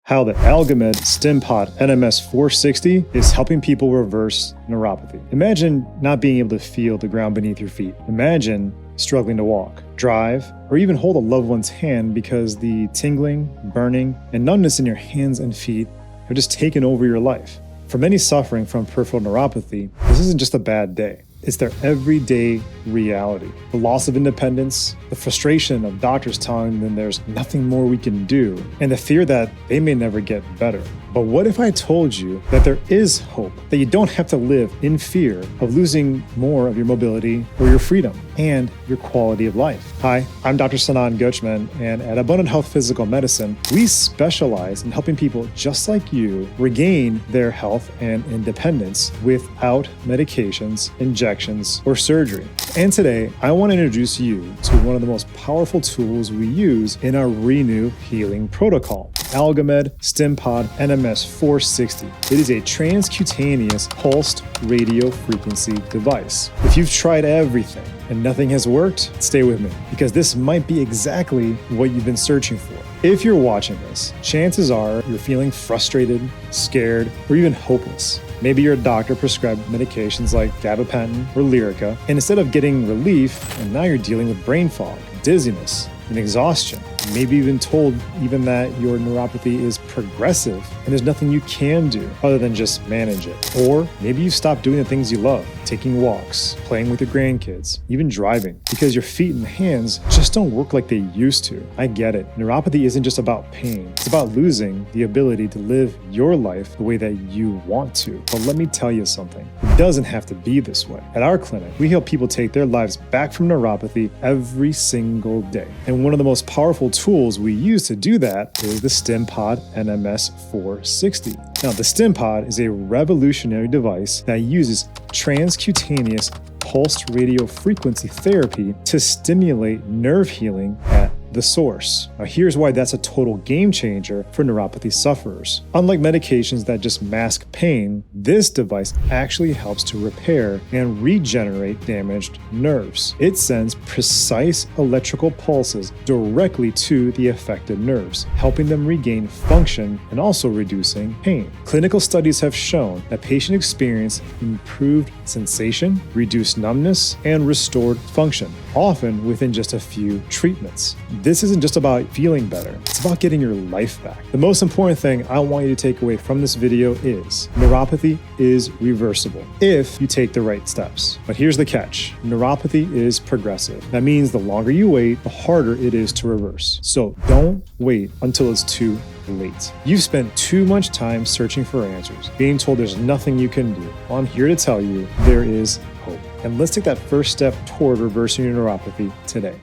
how the Gocmen StimPod NMS 460 is helping people reverse neuropathy. Imagine not being able to feel the ground beneath your feet. Imagine struggling to walk, drive, or even hold a loved one's hand because the tingling, burning, and numbness in your hands and feet have just taken over your life. For many suffering from peripheral neuropathy, this isn't just a bad day. It's their everyday reality. The loss of independence, the frustration of doctors telling them there's nothing more we can do, and the fear that they may never get better. But what if I told you that there is hope, that you don't have to live in fear of losing more of your mobility or your freedom and your quality of life? Hi, I'm Dr. Sinan Gocmen, and at Abundant Health Physical Medicine, we specialize in helping people just like you regain their health and independence without medications, injections, or surgery. And today, I want to introduce you to one of the most powerful tools we use in our Renew Healing Protocol, Gocmen StimPod NMS 460. It is a transcutaneous pulsed radio frequency device. If you've tried everything and nothing has worked, stay with me, because this might be exactly what you've been searching for. If you're watching this, chances are you're feeling frustrated, scared, or even hopeless. Maybe your doctor prescribed medications like gabapentin or Lyrica, and instead of getting relief, and now you're dealing with brain fog, dizziness, and exhaustion. Maybe even told even that your neuropathy is progressive and there's nothing you can do other than just manage it. Or maybe you stopped doing the things you love, taking walks, playing with your grandkids, even driving, because your feet and hands just don't work like they used to. I get it. Neuropathy isn't just about pain. It's about losing the ability to live your life the way that you want to. But let me tell you something. It doesn't have to be this way. At our clinic, we help people take their lives back from neuropathy every single day. And one of the most powerful tools we use to do that is the StimPod NMS 460. Now, the StimPod is a revolutionary device that uses transcutaneous pulsed radio frequency therapy to stimulate nerve healing at the source. Now, here's why that's a total game changer for neuropathy sufferers. Unlike medications that just mask pain, this device actually helps to repair and regenerate damaged nerves. It sends precise electrical pulses directly to the affected nerves, helping them regain function and also reducing pain. Clinical studies have shown that patients experience improved sensation, reduced numbness, and restored function, often within just a few treatments. This isn't just about feeling better, it's about getting your life back. The most important thing I want you to take away from this video is neuropathy is reversible if you take the right steps. But here's the catch. Neuropathy is progressive. That means the longer you wait, the harder it is to reverse. So don't wait until it's too late. You've spent too much time searching for answers, being told there's nothing you can do. Well, I'm here to tell you there is hope. And let's take that first step toward reversing your neuropathy today.